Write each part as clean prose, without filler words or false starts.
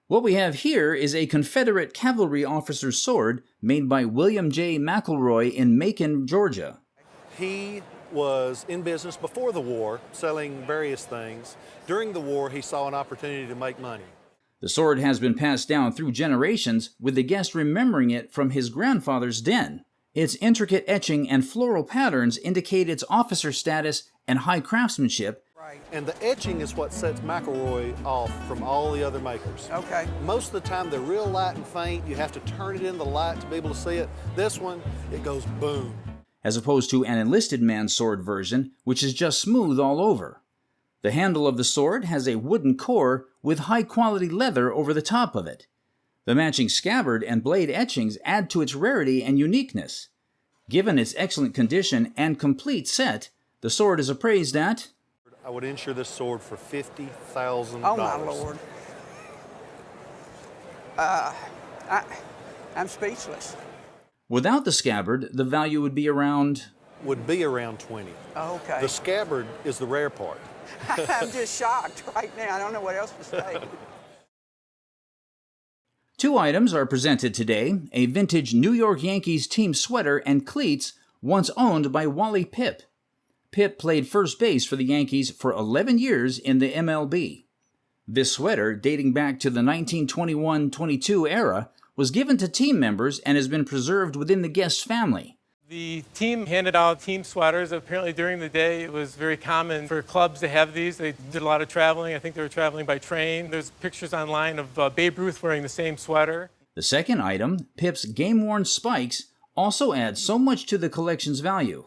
What we have here is a Confederate cavalry officer's sword made by William J. McElroy in Macon, Georgia. He was in business before the war, selling various things. During the war, he saw an opportunity to make money. The sword has been passed down through generations, with the guest remembering it from his grandfather's den. Its intricate etching and floral patterns indicate its officer status and high craftsmanship. Right. And the etching is what sets McElroy off from all the other makers. Okay. Most of the time, they're real light and faint. You have to turn it in the light to be able to see it. This one, it goes boom. As opposed to an enlisted man's sword version, which is just smooth all over. The handle of the sword has a wooden core with high-quality leather over the top of it. The matching scabbard and blade etchings add to its rarity and uniqueness. Given its excellent condition and complete set, the sword is appraised at... I would insure this sword for $50,000. Oh, my Lord. I'm speechless. Without the scabbard, the value would be around... Would be around 20. Oh, okay. The scabbard is the rare part. I'm just shocked right now. I don't know what else to say. Two items are presented today, a vintage New York Yankees team sweater and cleats once owned by Wally Pipp. Pipp played first base for the Yankees for 11 years in the MLB. This sweater, dating back to the 1921-22 era, was given to team members and has been preserved within the guest's family. The team handed out team sweaters. Apparently during the day it was very common for clubs to have these. They did a lot of traveling. I think they were traveling by train. There's pictures online of Babe Ruth wearing the same sweater. The second item, Pipp's game-worn spikes, also add so much to the collection's value.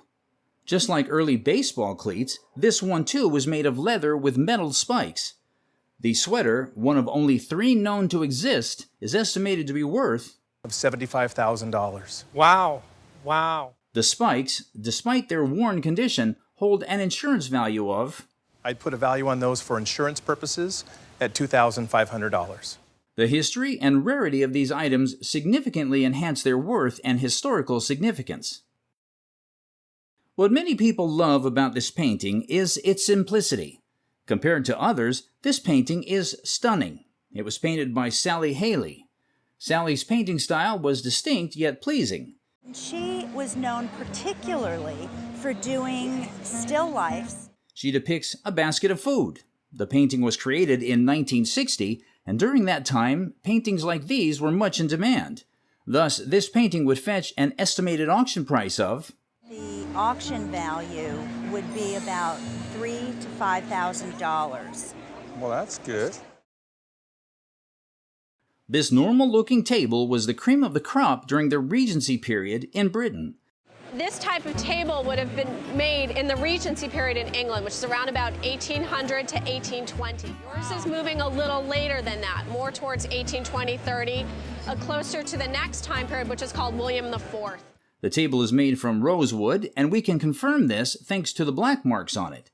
Just like early baseball cleats, this one too was made of leather with metal spikes. The sweater, one of only 3 known to exist, is estimated to be worth $75,000. Wow. Wow. The spikes, despite their worn condition, hold an insurance value of... I'd put a value on those for insurance purposes at $2,500. The history and rarity of these items significantly enhance their worth and historical significance. What many people love about this painting is its simplicity. Compared to others, this painting is stunning. It was painted by Sally Haley. Sally's painting style was distinct yet pleasing. She was known particularly for doing still lifes. She depicts a basket of food. The painting was created in 1960, and during that time, paintings like these were much in demand. Thus, this painting would fetch an estimated auction price of... The auction value would be about $3,000 to $5,000. Well, that's good. This normal-looking table was the cream of the crop during the Regency period in Britain. This type of table would have been made in the Regency period in England, which is around about 1800 to 1820. Yours is moving a little later than that, more towards 1820, 30, closer to the next time period, which is called William IV. The table is made from rosewood, and we can confirm this thanks to the black marks on it.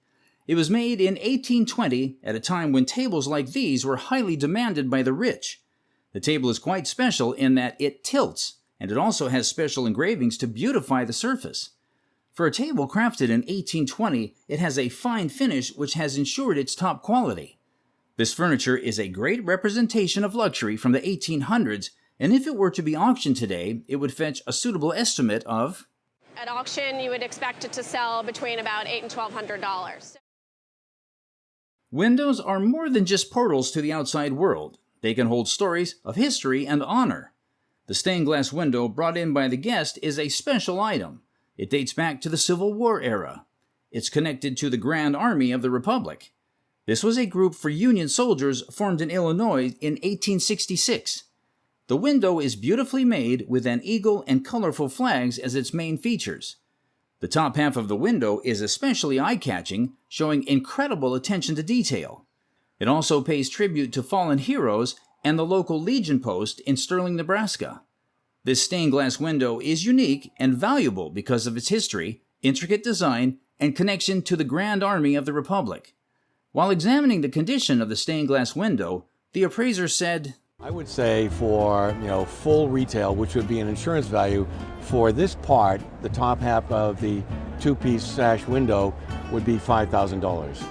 It was made in 1820, at a time when tables like these were highly demanded by the rich. The table is quite special in that it tilts, and it also has special engravings to beautify the surface. For a table crafted in 1820, it has a fine finish which has ensured its top quality. This furniture is a great representation of luxury from the 1800s, and if it were to be auctioned today, it would fetch a suitable estimate of... At auction, you would expect it to sell between about $800 and $1,200. Windows are more than just portals to the outside world. They can hold stories of history and honor. The stained glass window brought in by the guest is a special item. It dates back to the Civil War era. It's connected to the Grand Army of the Republic. This was a group for Union soldiers formed in Illinois in 1866. The window is beautifully made with an eagle and colorful flags as its main features. The top half of the window is especially eye-catching, showing incredible attention to detail. It also pays tribute to fallen heroes and the local Legion post in Sterling, Nebraska. This stained glass window is unique and valuable because of its history, intricate design, and connection to the Grand Army of the Republic. While examining the condition of the stained glass window, the appraiser said, I would say for, full retail, which would be an insurance value, for this part, the top half of the two-piece sash window would be $5,000.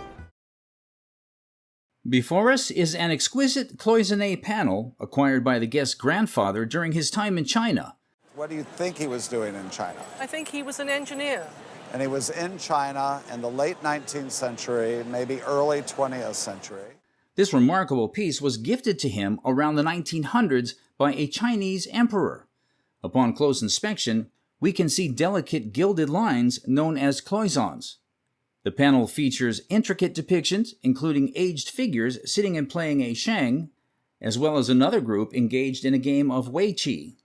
Before us is an exquisite cloisonné panel acquired by the guest's grandfather during his time in China. What do you think he was doing in China? I think he was an engineer. And he was in China in the late 19th century, maybe early 20th century. This remarkable piece was gifted to him around the 1900s by a Chinese emperor. Upon close inspection, we can see delicate gilded lines known as cloisons. The panel features intricate depictions, including aged figures sitting and playing a sheng, as well as another group engaged in a game of weiqi.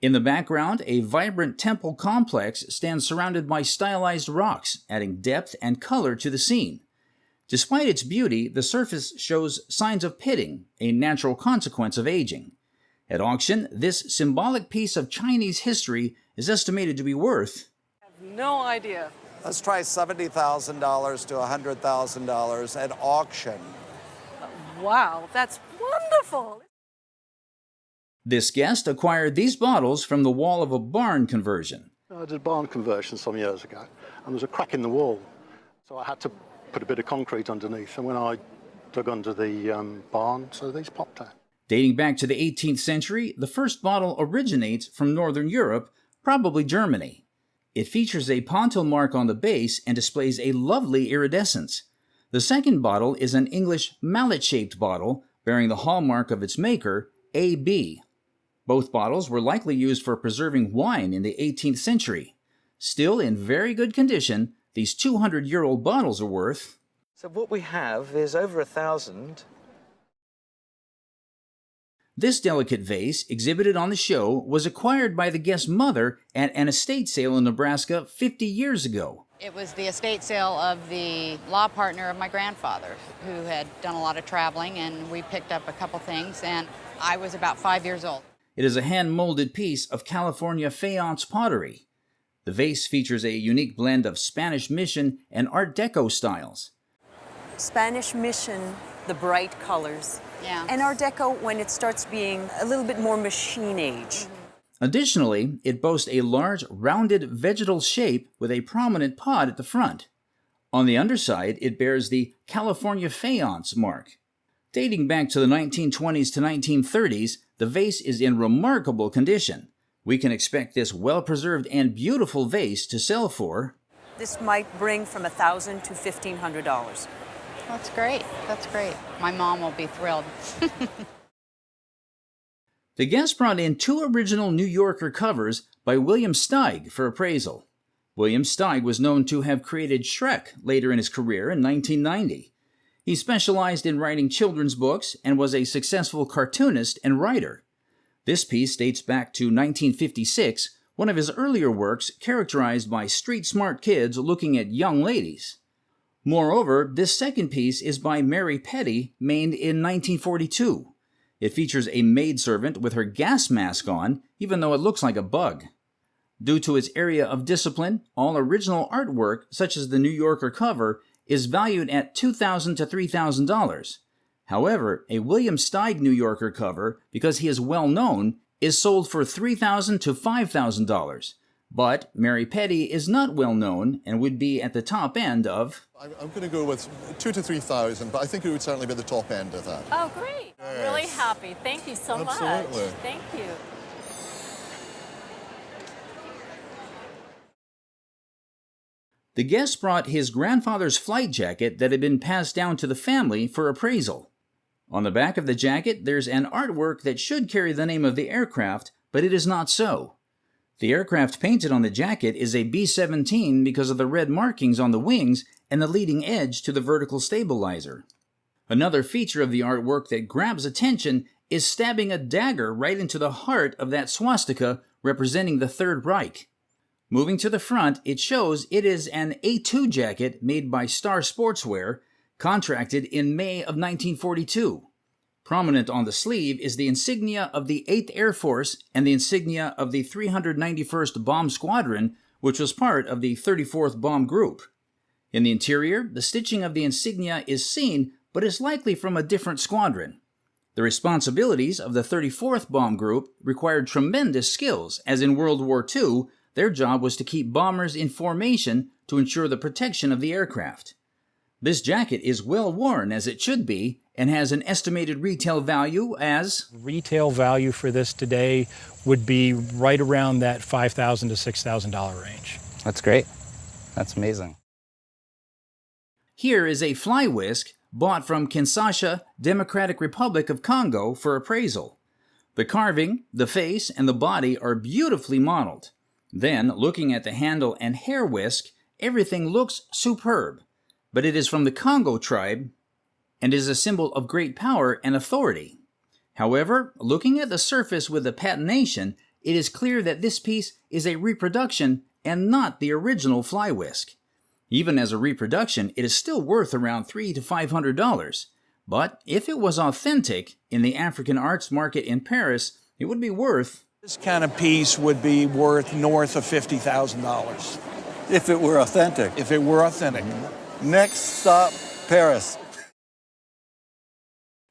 In the background, a vibrant temple complex stands surrounded by stylized rocks, adding depth and color to the scene. Despite its beauty, the surface shows signs of pitting, a natural consequence of aging. At auction, this symbolic piece of Chinese history is estimated to be worth... I have no idea. Let's try $70,000 to $100,000 at auction. Wow, that's wonderful. This guest acquired these bottles from the wall of a barn conversion. I did a barn conversion some years ago, and there was a crack in the wall, so I had to put a bit of concrete underneath, and when I dug under the barn, so these popped out. Dating back to the 18th century, the first bottle originates from Northern Europe, probably Germany. It features a pontil mark on the base and displays a lovely iridescence. The second bottle is an English mallet-shaped bottle, bearing the hallmark of its maker, AB. Both bottles were likely used for preserving wine in the 18th century. Still in very good condition, these 200-year-old bottles are worth... So what we have is over 1,000. This delicate vase, exhibited on the show, was acquired by the guest's mother at an estate sale in Nebraska 50 years ago. It was the estate sale of the law partner of my grandfather, who had done a lot of traveling, and we picked up a couple things, and I was about 5 years old. It is a hand-molded piece of California faience pottery. The vase features a unique blend of Spanish Mission and Art Deco styles. Spanish Mission, the bright colors. Yeah. And Art Deco when it starts being a little bit more machine age. Additionally, it boasts a large, rounded vegetal shape with a prominent pod at the front. On the underside, it bears the California Faience mark. Dating back to the 1920s to 1930s, the vase is in remarkable condition. We can expect this well-preserved and beautiful vase to sell for... This might bring from $1,000 to $1,500. That's great. That's great. My mom will be thrilled. The guest brought in 2 original New Yorker covers by William Steig for appraisal. William Steig was known to have created Shrek later in his career in 1990. He specialized in writing children's books and was a successful cartoonist and writer. This piece dates back to 1956, one of his earlier works characterized by street-smart kids looking at young ladies. Moreover, this second piece is by Mary Petty, made in 1942. It features a maidservant with her gas mask on, even though it looks like a bug. Due to its area of discipline, all original artwork, such as the New Yorker cover, is valued at $2,000 to $3,000. However, a William Steig New Yorker cover, because he is well known, is sold for $3,000 to $5,000. But Mary Petty is not well known and would be at the top end of... I'm going to go with $2,000 to $3,000, but I think it would certainly be the top end of that. Oh, great. Yes. I'm really happy. Thank you so much. Absolutely. Thank you. The guest brought his grandfather's flight jacket that had been passed down to the family for appraisal. On the back of the jacket, there's an artwork that should carry the name of the aircraft, but it is not so. The aircraft painted on the jacket is a B-17 because of the red markings on the wings and the leading edge to the vertical stabilizer. Another feature of the artwork that grabs attention is stabbing a dagger right into the heart of that swastika representing the Third Reich. Moving to the front, it shows it is an A2 jacket made by Star Sportswear, contracted in May of 1942. Prominent on the sleeve is the insignia of the 8th Air Force and the insignia of the 391st Bomb Squadron, which was part of the 34th Bomb Group. In the interior, the stitching of the insignia is seen, but is likely from a different squadron. The responsibilities of the 34th Bomb Group required tremendous skills, as in World War II, their job was to keep bombers in formation to ensure the protection of the aircraft. This jacket is well worn, as it should be, and has an estimated retail value as... Retail value for this today would be right around that $5,000 to $6,000 range. That's great. That's amazing. Here is a fly whisk bought from Kinshasa, Democratic Republic of Congo for appraisal. The carving, the face, and the body are beautifully modeled. Then, looking at the handle and hair whisk, everything looks superb. But it is from the Congo tribe and is a symbol of great power and authority. However, looking at the surface with the patination, it is clear that this piece is a reproduction and not the original fly whisk. Even as a reproduction, it is still worth around $300 to $500. But if it was authentic in the African arts market in Paris, it would be worth... This kind of piece would be worth north of $50,000. If it were authentic. If it were authentic. Next stop, Paris.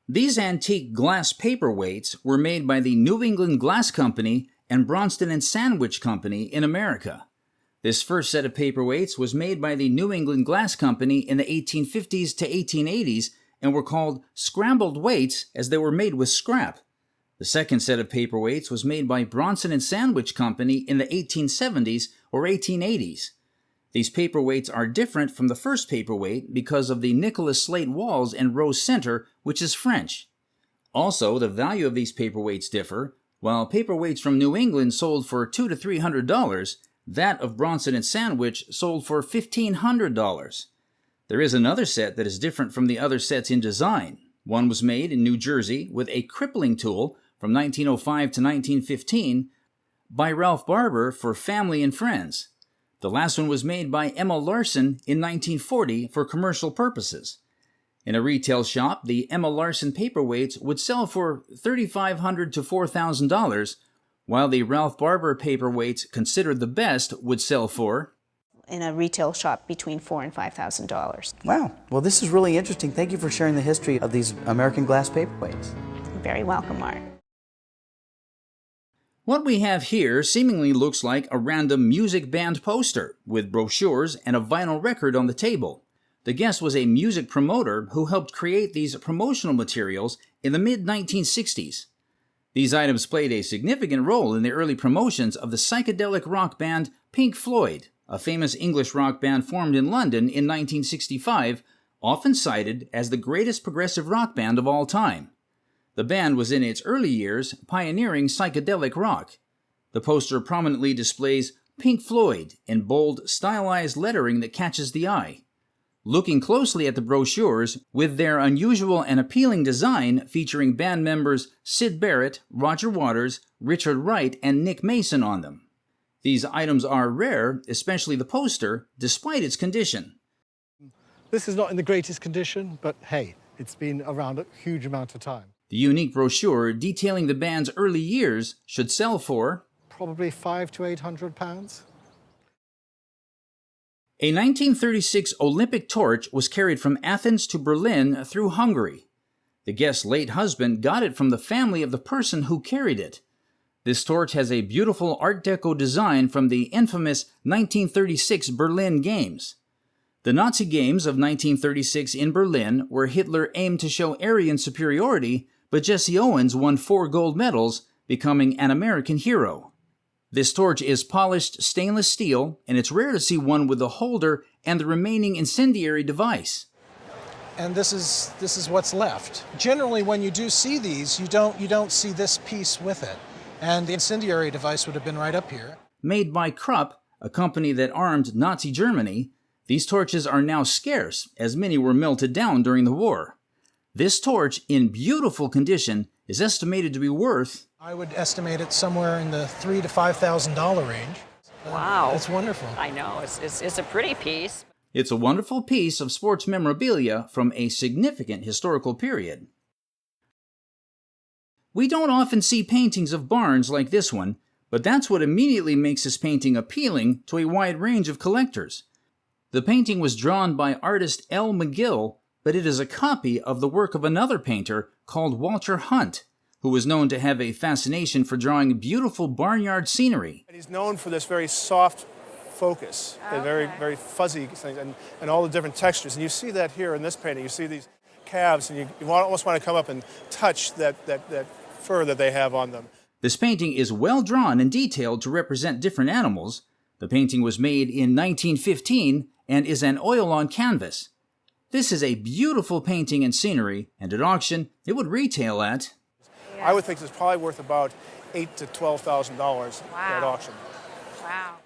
These antique glass paperweights were made by the New England Glass Company and Bronston and Sandwich Company in America. This first set of paperweights was made by the New England Glass Company in the 1850s to 1880s and were called scrambled weights as they were made with scrap. The second set of paperweights was made by Bronson and Sandwich Company in the 1870s or 1880s. These paperweights are different from the first paperweight because of the Nicholas slate walls and rose center, which is French. Also, the value of these paperweights differ. While paperweights from New England sold for $200 to $300, that of Bronson and Sandwich sold for $1,500. There is another set that is different from the other sets in design. One was made in New Jersey with a crippling tool from 1905 to 1915 by Ralph Barber for family and friends. The last one was made by Emma Larson in 1940 for commercial purposes. In a retail shop, the Emma Larson paperweights would sell for $3,500 to $4,000, while the Ralph Barber paperweights considered the best would sell for... in a retail shop between $4,000 and $5,000. Wow. Well, this is really interesting. Thank you for sharing the history of these American glass paperweights. You're very welcome, Mark. What we have here seemingly looks like a random music band poster with brochures and a vinyl record on the table. The guest was a music promoter who helped create these promotional materials in the mid-1960s. These items played a significant role in the early promotions of the psychedelic rock band Pink Floyd, a famous English rock band formed in London in 1965, often cited as the greatest progressive rock band of all time. The band was in its early years pioneering psychedelic rock. The poster prominently displays Pink Floyd in bold, stylized lettering that catches the eye. Looking closely at the brochures, with their unusual and appealing design featuring band members Syd Barrett, Roger Waters, Richard Wright, and Nick Mason on them. These items are rare, especially the poster, despite its condition. This is not in the greatest condition, but hey, it's been around a huge amount of time. The unique brochure detailing the band's early years should sell for... probably £500 to £800. A 1936 Olympic torch was carried from Athens to Berlin through Hungary. The guest's late husband got it from the family of the person who carried it. This torch has a beautiful Art Deco design from the infamous 1936 Berlin Games. The Nazi Games of 1936 in Berlin, where Hitler aimed to show Aryan superiority, but Jesse Owens won 4 gold medals, becoming an American hero. This torch is polished stainless steel, and it's rare to see one with the holder and the remaining incendiary device. And this is what's left. Generally, when you do see these, you don't see this piece with it. And the incendiary device would have been right up here. Made by Krupp, a company that armed Nazi Germany, these torches are now scarce, as many were melted down during the war. This torch, in beautiful condition, is estimated to be worth... I would estimate it somewhere in the $3,000 to $5,000 range. Wow. It's wonderful. I know. It's a pretty piece. It's a wonderful piece of sports memorabilia from a significant historical period. We don't often see paintings of barns like this one, but that's what immediately makes this painting appealing to a wide range of collectors. The painting was drawn by artist L. McGill, but it is a copy of the work of another painter called Walter Hunt, who was known to have a fascination for drawing beautiful barnyard scenery. He's known for this very soft focus. They're very, very fuzzy things, and all the different textures. And you see that here in this painting. You see these calves, and you almost want to come up and touch that fur that they have on them. This painting is well drawn and detailed to represent different animals. The painting was made in 1915 and is an oil on canvas. This is a beautiful painting and scenery, and at auction, it would retail at... I would think it's probably worth about $8,000 to $12,000 at auction. Wow.